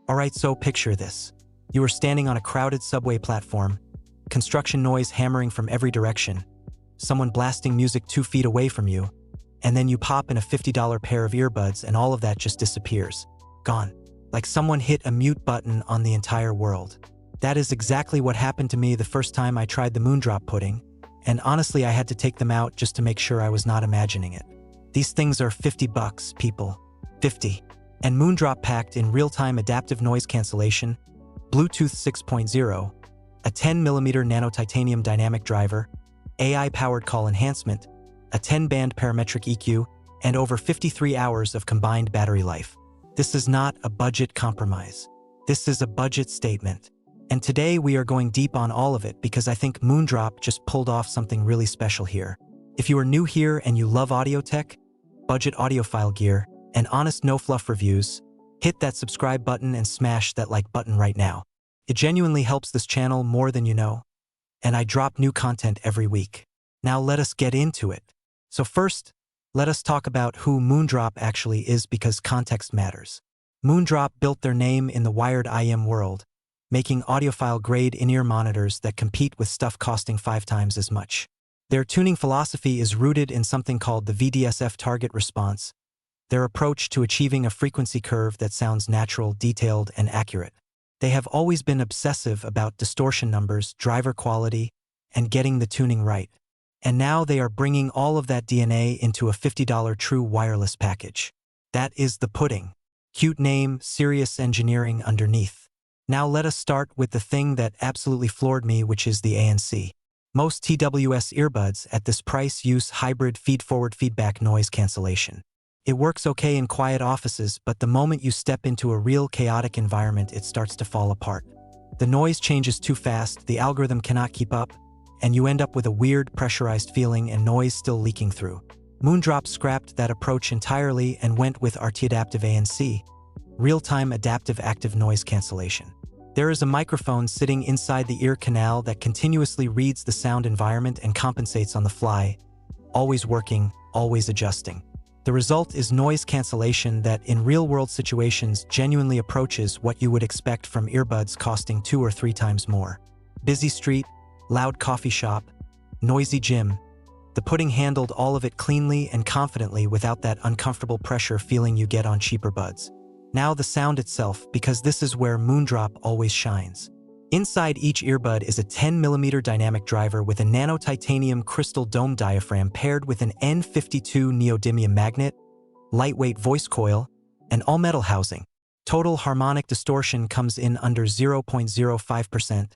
Alright, so picture this. You are standing on a crowded subway platform, construction noise hammering from every direction, someone blasting music 2 feet away from you, and then you pop in a $50 pair of earbuds and all of that just disappears. Gone. Like someone hit a mute button on the entire world. That is exactly what happened to me the first time I tried the Moondrop Pudding, and honestly I had to take them out just to make sure I was not imagining it. These things are $50, people. 50. And Moondrop packed in real-time adaptive noise cancellation, Bluetooth 6.0, a 10mm nano-titanium dynamic driver, AI-powered call enhancement, a 10-band parametric EQ, and over 53 hours of combined battery life. This is not a budget compromise. This is a budget statement. And today we are going deep on all of it because I think Moondrop just pulled off something really special here. If you are new here and you love audio tech, budget audiophile gear, and honest no-fluff reviews, hit that subscribe button and smash that like button right now. It genuinely helps this channel more than you know. And I drop new content every week. Now let us get into it. So first, let us talk about who Moondrop actually is because context matters. Moondrop built their name in the wired IM world, making audiophile-grade in-ear monitors that compete with stuff costing 5 times as much. Their tuning philosophy is rooted in something called the VDSF target response, their approach to achieving a frequency curve that sounds natural, detailed, and accurate. They have always been obsessive about distortion numbers, driver quality, and getting the tuning right. And now they are bringing all of that DNA into a $50 true wireless package. That is the Pudding. Cute name, serious engineering underneath. Now let us start with the thing that absolutely floored me, which is the ANC. Most TWS earbuds at this price use hybrid feed-forward feedback noise cancellation. It works okay in quiet offices, but the moment you step into a real chaotic environment, it starts to fall apart. The noise changes too fast, the algorithm cannot keep up, and you end up with a weird, pressurized feeling and noise still leaking through. Moondrop scrapped that approach entirely and went with RT-Adaptive ANC, real-time adaptive active noise cancellation. There is a microphone sitting inside the ear canal that continuously reads the sound environment and compensates on the fly, always working, always adjusting. The result is noise cancellation that, in real-world situations, genuinely approaches what you would expect from earbuds costing 2 or 3 times more. Busy street, loud coffee shop, noisy gym. The Pudding handled all of it cleanly and confidently without that uncomfortable pressure feeling you get on cheaper buds. Now the sound itself, because this is where Moondrop always shines. Inside each earbud is a 10mm dynamic driver with a nano-titanium crystal dome diaphragm paired with an N52 neodymium magnet, lightweight voice coil, and all-metal housing. Total harmonic distortion comes in under 0.05%,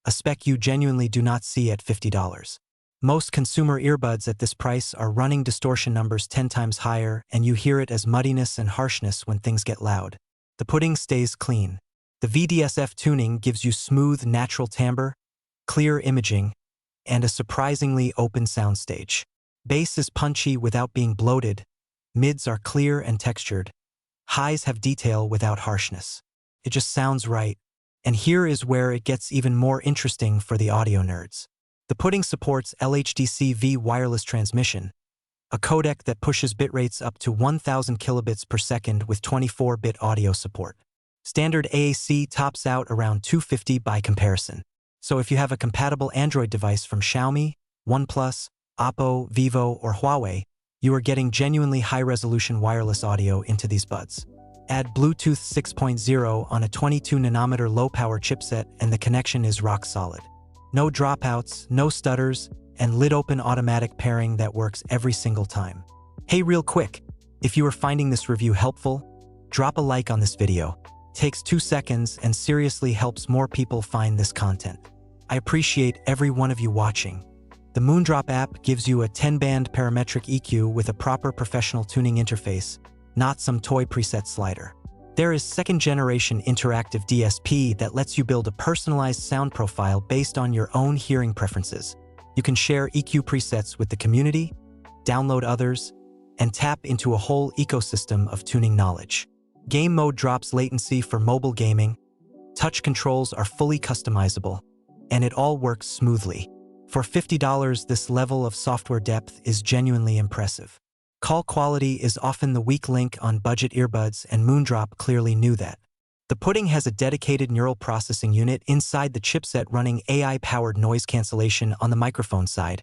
a spec you genuinely do not see at $50. Most consumer earbuds at this price are running distortion numbers 10 times higher, and you hear it as muddiness and harshness when things get loud. The Pudding stays clean. The VDSF tuning gives you smooth, natural timbre, clear imaging, and a surprisingly open soundstage. Bass is punchy without being bloated, mids are clear and textured, highs have detail without harshness. It just sounds right. And here is where it gets even more interesting for the audio nerds. The Pudding supports LHDC V wireless transmission, a codec that pushes bitrates up to 1000 kilobits per second with 24-bit audio support. Standard AAC tops out around 250 by comparison. So if you have a compatible Android device from Xiaomi, OnePlus, Oppo, Vivo, or Huawei, you are getting genuinely high-resolution wireless audio into these buds. Add Bluetooth 6.0 on a 22nm low-power chipset and the connection is rock solid. No dropouts, no stutters, and lid-open automatic pairing that works every single time. Hey, real quick, if you are finding this review helpful, drop a like on this video. Takes 2 seconds and seriously helps more people find this content. I appreciate every one of you watching. The Moondrop app gives you a 10-band parametric EQ with a proper professional tuning interface, not some toy preset slider. There is second-generation interactive DSP that lets you build a personalized sound profile based on your own hearing preferences. You can share EQ presets with the community, download others, and tap into a whole ecosystem of tuning knowledge. Game mode drops latency for mobile gaming, touch controls are fully customizable, and it all works smoothly. For $50, this level of software depth is genuinely impressive. Call quality is often the weak link on budget earbuds, and Moondrop clearly knew that. The Pudding has a dedicated neural processing unit inside the chipset running AI-powered noise cancellation on the microphone side,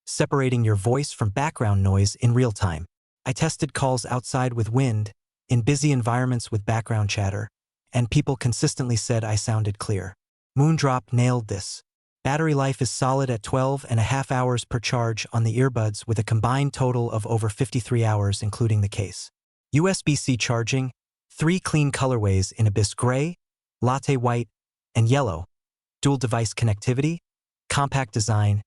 separating your voice from background noise in real time. I tested calls outside with wind, in busy environments with background chatter, and people consistently said I sounded clear. Moondrop nailed this. Battery life is solid at 12.5 hours per charge on the earbuds with a combined total of over 53 hours including the case. USB-C charging, 3 clean colorways in Abyss Gray, Latte White, and Yellow, dual device connectivity, compact design,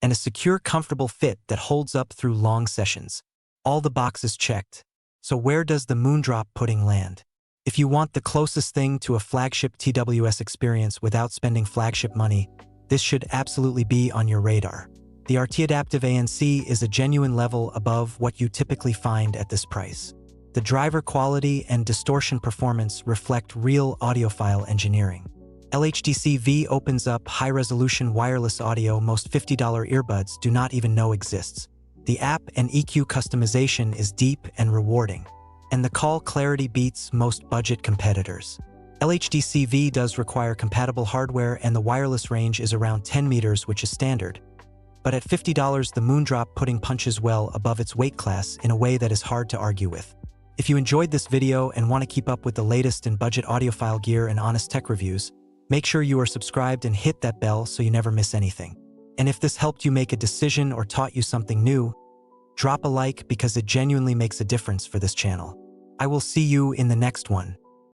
and a secure, comfortable fit that holds up through long sessions. All the boxes checked. So where does the Moondrop Pudding land? If you want the closest thing to a flagship TWS experience without spending flagship money, this should absolutely be on your radar. The RT Adaptive ANC is a genuine level above what you typically find at this price. The driver quality and distortion performance reflect real audiophile engineering. LHDC V opens up high-resolution wireless audio most $50 earbuds do not even know exists. The app and EQ customization is deep and rewarding, and the call clarity beats most budget competitors. LHDC V does require compatible hardware and the wireless range is around 10 meters, which is standard. But at $50, the Moondrop Pudding punches well above its weight class in a way that is hard to argue with. If you enjoyed this video and want to keep up with the latest in budget audiophile gear and honest tech reviews, make sure you are subscribed and hit that bell so you never miss anything. And if this helped you make a decision or taught you something new, drop a like because it genuinely makes a difference for this channel. I will see you in the next one.